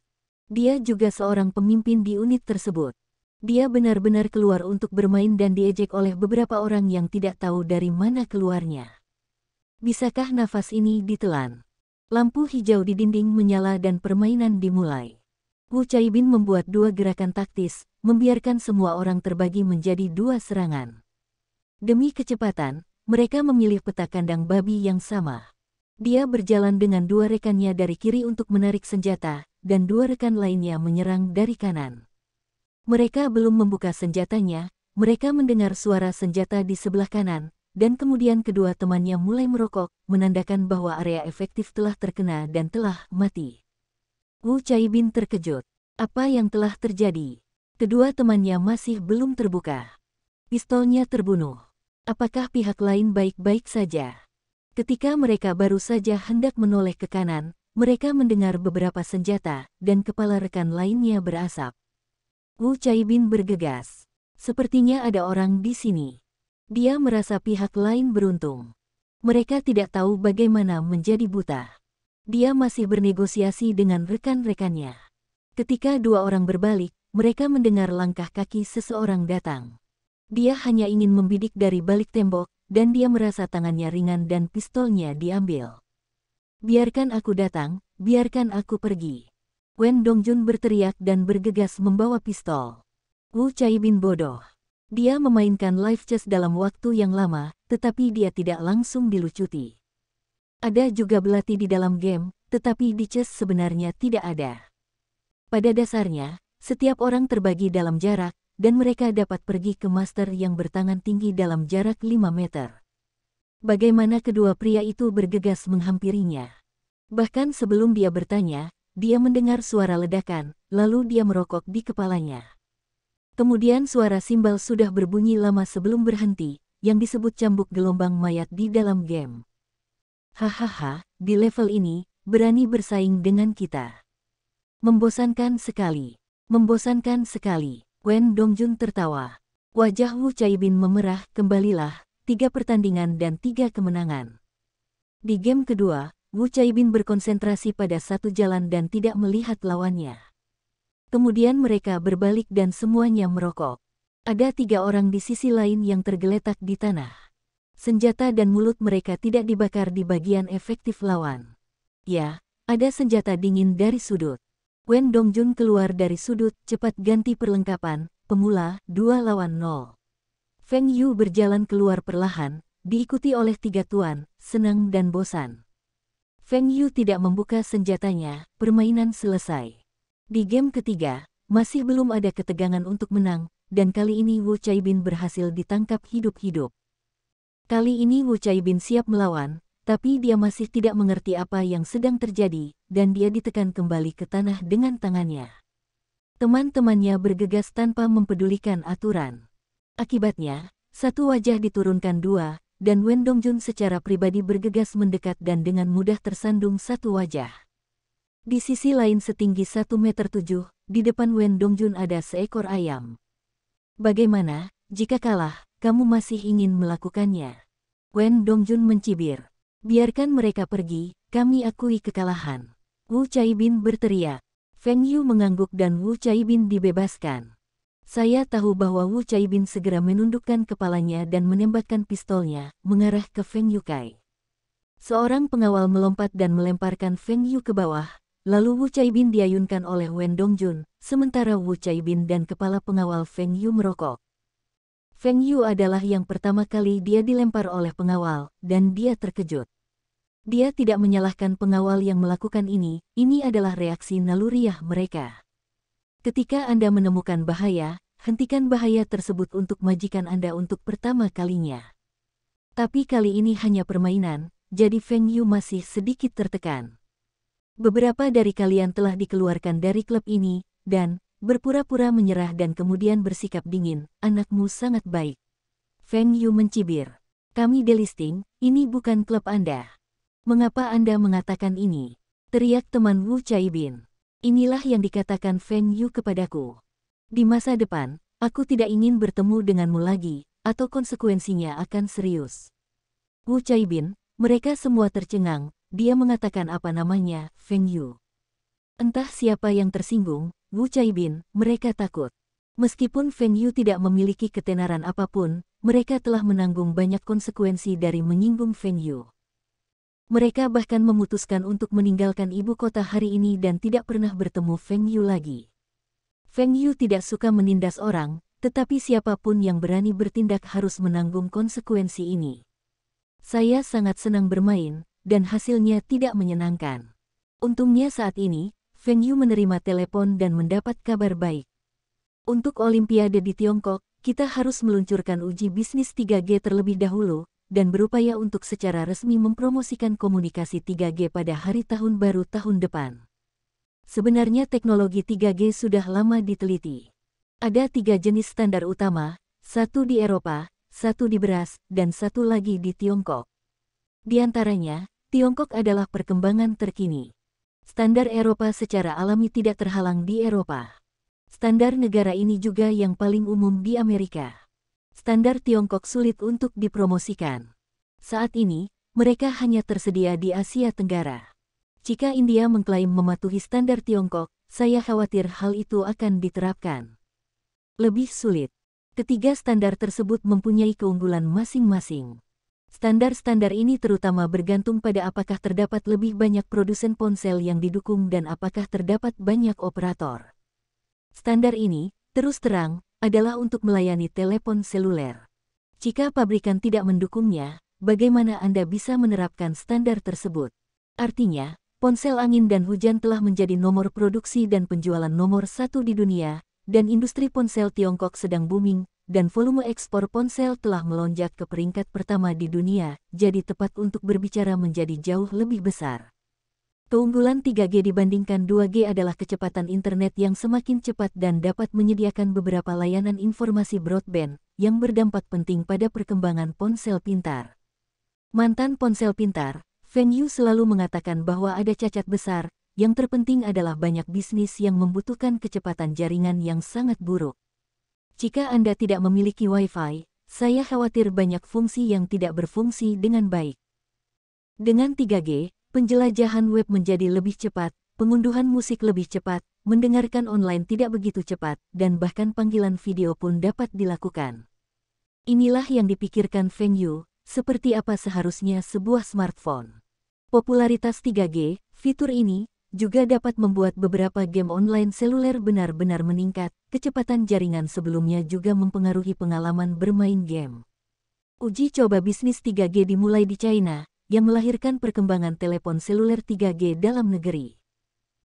Dia juga seorang pemimpin di unit tersebut. Dia benar-benar keluar untuk bermain dan diejek oleh beberapa orang yang tidak tahu dari mana keluarnya. Bisakah nafas ini ditelan? Lampu hijau di dinding menyala dan permainan dimulai. Wu Caibin membuat dua gerakan taktis, membiarkan semua orang terbagi menjadi dua serangan. Demi kecepatan, mereka memilih peta kandang babi yang sama. Dia berjalan dengan dua rekannya dari kiri untuk menarik senjata, dan dua rekan lainnya menyerang dari kanan. Mereka belum membuka senjatanya, mereka mendengar suara senjata di sebelah kanan, dan kemudian kedua temannya mulai merokok, menandakan bahwa area efektif telah terkena dan telah mati. Wu Caibin terkejut. Apa yang telah terjadi? Kedua temannya masih belum terbuka. Pistolnya terbunuh. Apakah pihak lain baik-baik saja? Ketika mereka baru saja hendak menoleh ke kanan, mereka mendengar beberapa senjata, dan kepala rekan lainnya berasap. Wu Caibin bergegas. Sepertinya ada orang di sini. Dia merasa pihak lain beruntung. Mereka tidak tahu bagaimana menjadi buta. Dia masih bernegosiasi dengan rekan-rekannya. Ketika dua orang berbalik, mereka mendengar langkah kaki seseorang datang. Dia hanya ingin membidik dari balik tembok, dan dia merasa tangannya ringan dan pistolnya diambil. Biarkan aku datang, biarkan aku pergi. Wen Dongjun berteriak dan bergegas membawa pistol. Wu Caibin bodoh. Dia memainkan live chess dalam waktu yang lama, tetapi dia tidak langsung dilucuti. Ada juga belati di dalam game, tetapi di chess sebenarnya tidak ada. Pada dasarnya, setiap orang terbagi dalam jarak, dan mereka dapat pergi ke master yang bertangan tinggi dalam jarak 5 meter. Bagaimana kedua pria itu bergegas menghampirinya. Bahkan sebelum dia bertanya, dia mendengar suara ledakan, lalu dia merokok di kepalanya. Kemudian suara simbal sudah berbunyi lama sebelum berhenti, yang disebut cambuk gelombang mayat di dalam game. Hahaha, di level ini, berani bersaing dengan kita. Membosankan sekali. Membosankan sekali. Wen Dongjun tertawa. Wajah Wu Caibin memerah, kembalilah, 3 pertandingan dan 3 kemenangan. Di game kedua, Wu Caibin berkonsentrasi pada satu jalan dan tidak melihat lawannya. Kemudian mereka berbalik dan semuanya merokok. Ada 3 orang di sisi lain yang tergeletak di tanah. Senjata dan mulut mereka tidak dibakar di bagian efektif lawan. Ya, ada senjata dingin dari sudut. Wen Dongjun keluar dari sudut, cepat ganti perlengkapan, pemula, 2 lawan 0. Feng Yu berjalan keluar perlahan, diikuti oleh 3 tuan, senang dan bosan. Feng Yu tidak membuka senjatanya, permainan selesai. Di game ketiga, masih belum ada ketegangan untuk menang, dan kali ini Wu Caibin berhasil ditangkap hidup-hidup. Kali ini Wu Caibin siap melawan, tapi dia masih tidak mengerti apa yang sedang terjadi, dan dia ditekan kembali ke tanah dengan tangannya. Teman-temannya bergegas tanpa mempedulikan aturan. Akibatnya, satu wajah diturunkan 2, dan Wen Dongjun secara pribadi bergegas mendekat dan dengan mudah tersandung satu wajah. Di sisi lain setinggi 1,7 meter, di depan Wen Dongjun ada seekor ayam. Bagaimana, jika kalah, kamu masih ingin melakukannya? Wen Dongjun mencibir. Biarkan mereka pergi, kami akui kekalahan. Wu Caibin berteriak. Feng Yu mengangguk dan Wu Caibin dibebaskan. Saya tahu bahwa Wu Caibin segera menundukkan kepalanya dan menembakkan pistolnya, mengarah ke Feng Yukai. Seorang pengawal melompat dan melemparkan Feng Yu ke bawah, lalu Wu Caibin diayunkan oleh Wen Dongjun, sementara Wu Caibin dan kepala pengawal Feng Yu merokok. Feng Yu adalah yang pertama kali dia dilempar oleh pengawal, dan dia terkejut. Dia tidak menyalahkan pengawal yang melakukan ini adalah reaksi naluriah mereka. Ketika Anda menemukan bahaya, hentikan bahaya tersebut untuk majikan Anda untuk pertama kalinya. Tapi kali ini hanya permainan, jadi Feng Yu masih sedikit tertekan. Beberapa dari kalian telah dikeluarkan dari klub ini, dan berpura-pura menyerah dan kemudian bersikap dingin. Anakmu sangat baik. Feng Yu mencibir. Kami delisting, ini bukan klub Anda. Mengapa Anda mengatakan ini? Teriak teman Wu Caibin. Inilah yang dikatakan Feng Yu kepadaku. Di masa depan, aku tidak ingin bertemu denganmu lagi, atau konsekuensinya akan serius. Wu Caibin, mereka semua tercengang, dia mengatakan apa namanya, Feng Yu. Entah siapa yang tersinggung, Wu Caibin, mereka takut. Meskipun Feng Yu tidak memiliki ketenaran apapun, mereka telah menanggung banyak konsekuensi dari menyinggung Feng Yu. Mereka bahkan memutuskan untuk meninggalkan ibu kota hari ini dan tidak pernah bertemu Feng Yu lagi. Feng Yu tidak suka menindas orang, tetapi siapapun yang berani bertindak harus menanggung konsekuensi ini. Saya sangat senang bermain, dan hasilnya tidak menyenangkan. Untungnya saat ini, Feng Yu menerima telepon dan mendapat kabar baik. Untuk Olimpiade di Tiongkok, kita harus meluncurkan uji bisnis 3G terlebih dahulu, dan berupaya untuk secara resmi mempromosikan komunikasi 3G pada hari tahun baru tahun depan. Sebenarnya teknologi 3G sudah lama diteliti. Ada 3 jenis standar utama, satu di Eropa, satu di Beras, dan satu lagi di Tiongkok. Di antaranya, Tiongkok adalah perkembangan terkini. Standar Eropa secara alami tidak terhalang di Eropa. Standar negara ini juga yang paling umum di Amerika. Standar Tiongkok sulit untuk dipromosikan. Saat ini, mereka hanya tersedia di Asia Tenggara. Jika India mengklaim mematuhi standar Tiongkok, saya khawatir hal itu akan diterapkan. Lebih sulit. Ketiga standar tersebut mempunyai keunggulan masing-masing. Standar-standar ini terutama bergantung pada apakah terdapat lebih banyak produsen ponsel yang didukung dan apakah terdapat banyak operator. Standar ini, terus terang, adalah untuk melayani telepon seluler. Jika pabrikan tidak mendukungnya, bagaimana Anda bisa menerapkan standar tersebut? Artinya, ponsel angin dan hujan telah menjadi nomor produksi dan penjualan nomor 1 di dunia, dan industri ponsel Tiongkok sedang booming, dan volume ekspor ponsel telah melonjak ke peringkat pertama di dunia, jadi tepat untuk berbicara menjadi jauh lebih besar. Keunggulan 3G dibandingkan 2G adalah kecepatan internet yang semakin cepat dan dapat menyediakan beberapa layanan informasi broadband, yang berdampak penting pada perkembangan ponsel pintar. Mantan ponsel pintar, Feng Yu selalu mengatakan bahwa ada cacat besar, yang terpenting adalah banyak bisnis yang membutuhkan kecepatan jaringan yang sangat buruk. Jika Anda tidak memiliki Wi-Fi, saya khawatir banyak fungsi yang tidak berfungsi dengan baik. Dengan 3G, penjelajahan web menjadi lebih cepat, pengunduhan musik lebih cepat, mendengarkan online tidak begitu cepat, dan bahkan panggilan video pun dapat dilakukan. Inilah yang dipikirkan Feng Yu, seperti apa seharusnya sebuah smartphone. Popularitas 3G, fitur ini, juga dapat membuat beberapa game online seluler benar-benar meningkat. Kecepatan jaringan sebelumnya juga mempengaruhi pengalaman bermain game. Uji coba bisnis 3G dimulai di China, yang melahirkan perkembangan telepon seluler 3G dalam negeri.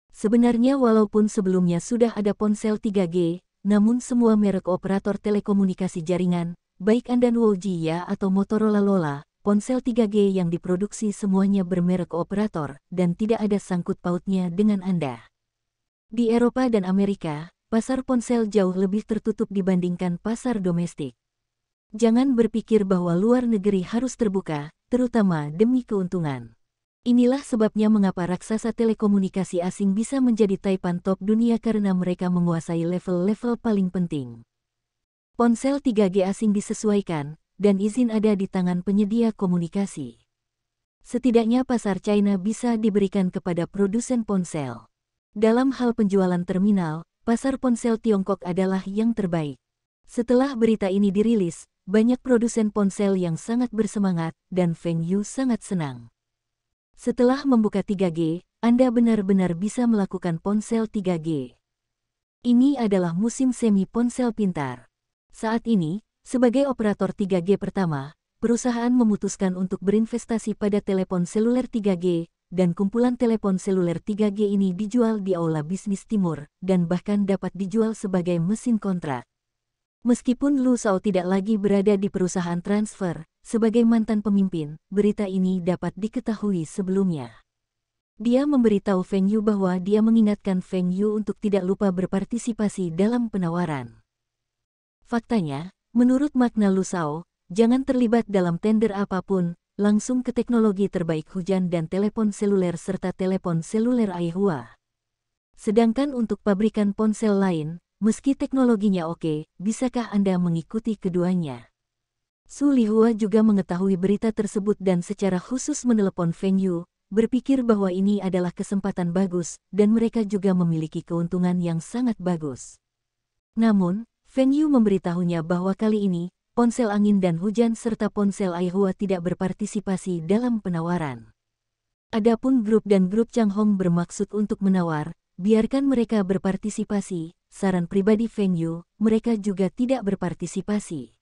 Sebenarnya walaupun sebelumnya sudah ada ponsel 3G, namun semua merek operator telekomunikasi jaringan, baik Anda Nokia atau Motorola, ponsel 3G yang diproduksi semuanya bermerek operator, dan tidak ada sangkut pautnya dengan Anda. Di Eropa dan Amerika, pasar ponsel jauh lebih tertutup dibandingkan pasar domestik. Jangan berpikir bahwa luar negeri harus terbuka, terutama demi keuntungan. Inilah sebabnya mengapa raksasa telekomunikasi asing bisa menjadi taipan top dunia karena mereka menguasai level-level paling penting. Ponsel 3G asing disesuaikan, dan izin ada di tangan penyedia komunikasi. Setidaknya pasar China bisa diberikan kepada produsen ponsel. Dalam hal penjualan terminal, pasar ponsel Tiongkok adalah yang terbaik. Setelah berita ini dirilis, banyak produsen ponsel yang sangat bersemangat, dan Feng Yu sangat senang. Setelah membuka 3G, Anda benar-benar bisa melakukan ponsel 3G. Ini adalah musim semi ponsel pintar. Saat ini, sebagai operator 3G pertama, perusahaan memutuskan untuk berinvestasi pada telepon seluler 3G, dan kumpulan telepon seluler 3G ini dijual di aula bisnis timur, dan bahkan dapat dijual sebagai mesin kontrak. Meskipun Lu Shao tidak lagi berada di perusahaan transfer, sebagai mantan pemimpin, berita ini dapat diketahui sebelumnya. Dia memberitahu Feng Yu bahwa dia mengingatkan Feng Yu untuk tidak lupa berpartisipasi dalam penawaran. Faktanya, menurut makna Lu Shao, jangan terlibat dalam tender apapun, langsung ke teknologi terbaik hujan dan telepon seluler serta telepon seluler Aihua. Sedangkan untuk pabrikan ponsel lain, meski teknologinya oke, bisakah Anda mengikuti keduanya? Su Lihua juga mengetahui berita tersebut dan secara khusus menelepon Feng Yu, berpikir bahwa ini adalah kesempatan bagus, dan mereka juga memiliki keuntungan yang sangat bagus. Namun, Feng Yu memberitahunya bahwa kali ini, ponsel angin dan hujan serta ponsel Aihua tidak berpartisipasi dalam penawaran. Adapun grup dan grup Changhong bermaksud untuk menawar, biarkan mereka berpartisipasi, saran pribadi Feng Yu, mereka juga tidak berpartisipasi.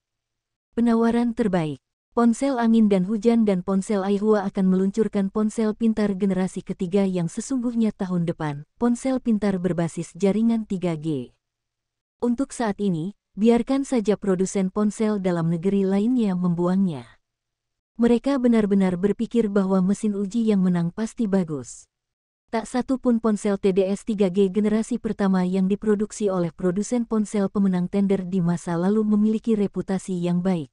Penawaran terbaik. Ponsel angin dan hujan dan ponsel Aihua akan meluncurkan ponsel pintar generasi ketiga yang sesungguhnya tahun depan, ponsel pintar berbasis jaringan 3G. Untuk saat ini, biarkan saja produsen ponsel dalam negeri lainnya membuangnya. Mereka benar-benar berpikir bahwa mesin uji yang menang pasti bagus. Tak satu pun ponsel TDS 3G generasi pertama yang diproduksi oleh produsen ponsel pemenang tender di masa lalu memiliki reputasi yang baik.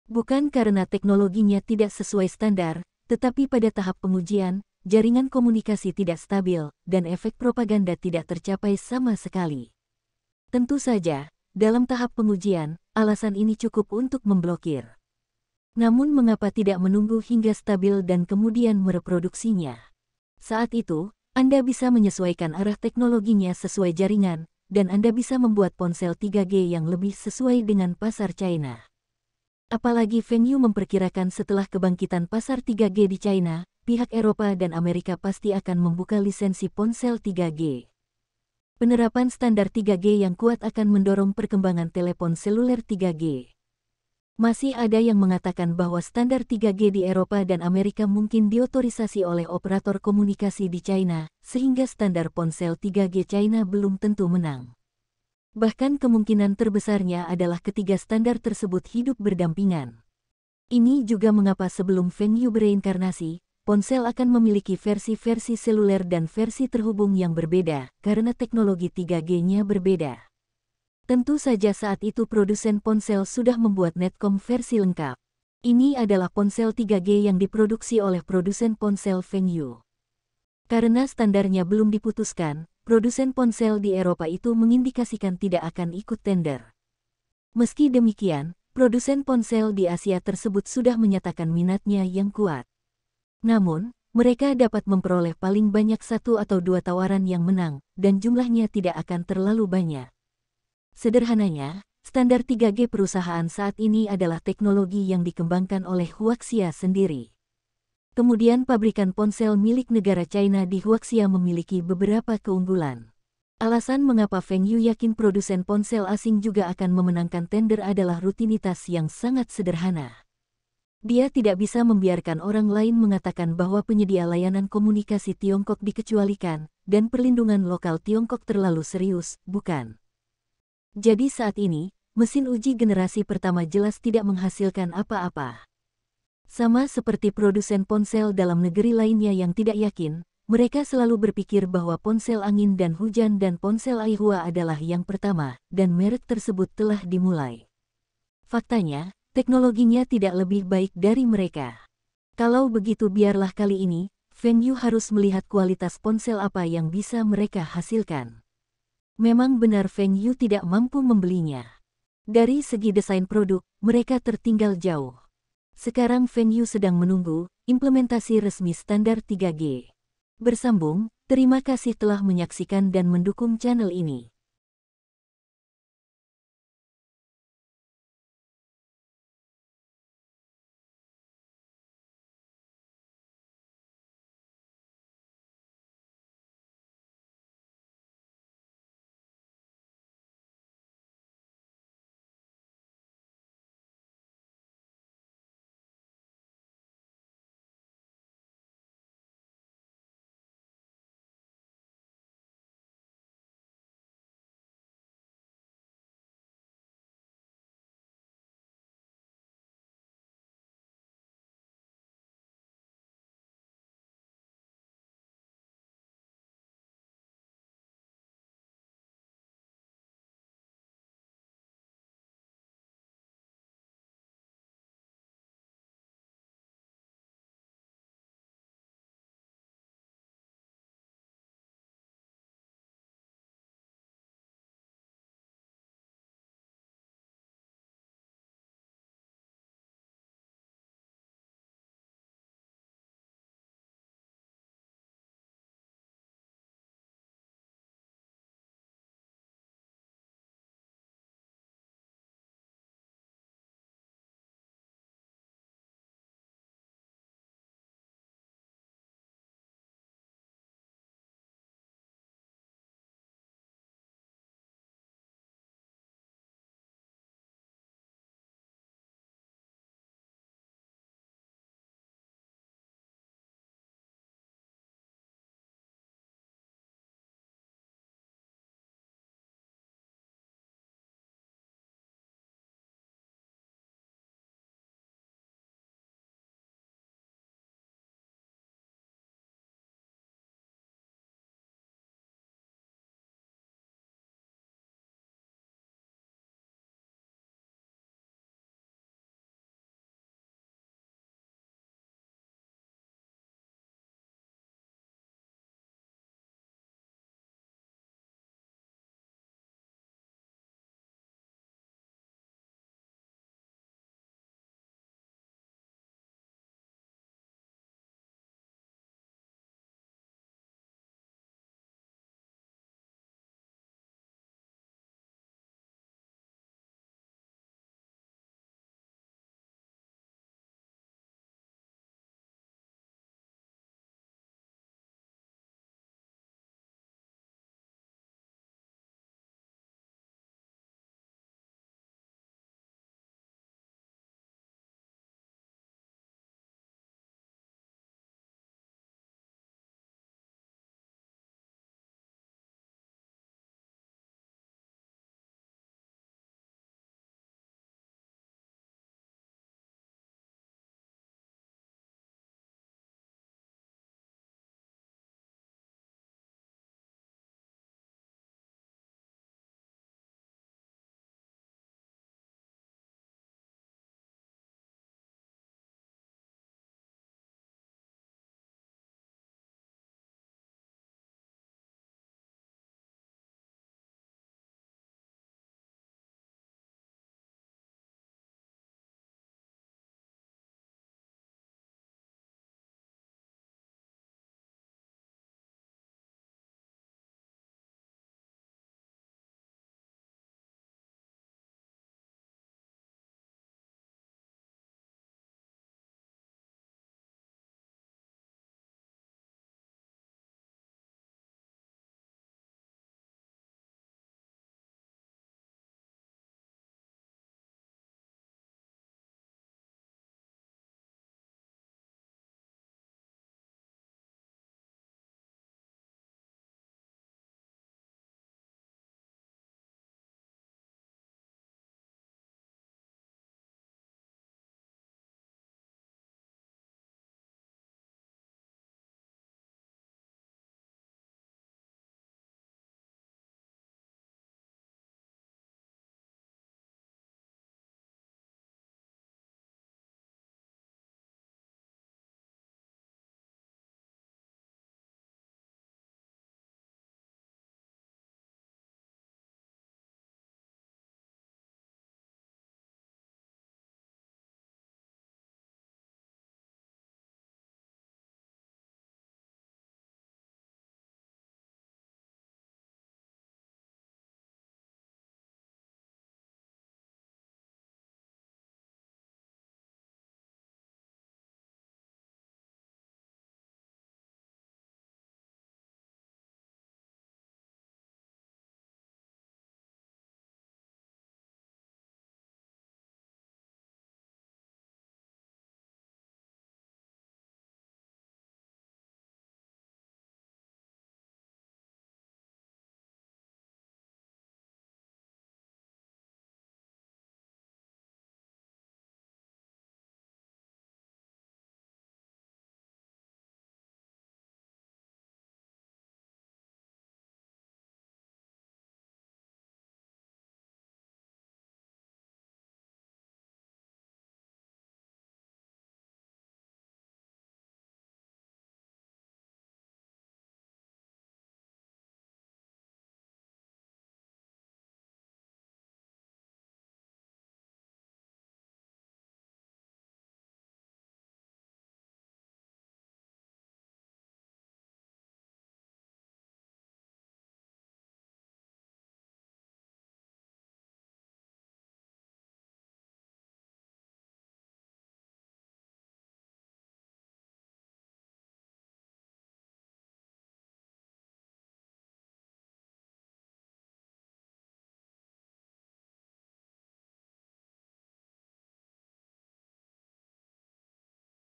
Bukan karena teknologinya tidak sesuai standar, tetapi pada tahap pengujian, jaringan komunikasi tidak stabil, dan efek propaganda tidak tercapai sama sekali. Tentu saja, dalam tahap pengujian, alasan ini cukup untuk memblokir. Namun mengapa tidak menunggu hingga stabil dan kemudian mereproduksinya? Saat itu, Anda bisa menyesuaikan arah teknologinya sesuai jaringan, dan Anda bisa membuat ponsel 3G yang lebih sesuai dengan pasar China. Apalagi Feng Yu memperkirakan setelah kebangkitan pasar 3G di China, pihak Eropa dan Amerika pasti akan membuka lisensi ponsel 3G. Penerapan standar 3G yang kuat akan mendorong perkembangan telepon seluler 3G. Masih ada yang mengatakan bahwa standar 3G di Eropa dan Amerika mungkin diotorisasi oleh operator komunikasi di China, sehingga standar ponsel 3G China belum tentu menang. Bahkan kemungkinan terbesarnya adalah ketiga standar tersebut hidup berdampingan. Ini juga mengapa sebelum Feng Yu bereinkarnasi, ponsel akan memiliki versi-versi seluler dan versi terhubung yang berbeda, karena teknologi 3G-nya berbeda. Tentu saja saat itu produsen ponsel sudah membuat netcom versi lengkap. Ini adalah ponsel 3G yang diproduksi oleh produsen ponsel Feng Yu. Karena standarnya belum diputuskan, produsen ponsel di Eropa itu mengindikasikan tidak akan ikut tender. Meski demikian, produsen ponsel di Asia tersebut sudah menyatakan minatnya yang kuat. Namun, mereka dapat memperoleh paling banyak 1 atau 2 tawaran yang menang, dan jumlahnya tidak akan terlalu banyak. Sederhananya, standar 3G perusahaan saat ini adalah teknologi yang dikembangkan oleh Huaxia sendiri. Kemudian pabrikan ponsel milik negara China di Huaxia memiliki beberapa keunggulan. Alasan mengapa Feng Yu yakin produsen ponsel asing juga akan memenangkan tender adalah rutinitas yang sangat sederhana. Dia tidak bisa membiarkan orang lain mengatakan bahwa penyedia layanan komunikasi Tiongkok dikecualikan, dan perlindungan lokal Tiongkok terlalu serius, bukan? Jadi saat ini, mesin uji generasi pertama jelas tidak menghasilkan apa-apa. Sama seperti produsen ponsel dalam negeri lainnya yang tidak yakin, mereka selalu berpikir bahwa ponsel angin dan hujan dan ponsel Aihua adalah yang pertama, dan merek tersebut telah dimulai. Faktanya, teknologinya tidak lebih baik dari mereka. Kalau begitu biarlah kali ini, Feng Yu harus melihat kualitas ponsel apa yang bisa mereka hasilkan. Memang benar Feng Yu tidak mampu membelinya. Dari segi desain produk, mereka tertinggal jauh. Sekarang Feng Yu sedang menunggu implementasi resmi standar 3G. Bersambung, terima kasih telah menyaksikan dan mendukung channel ini.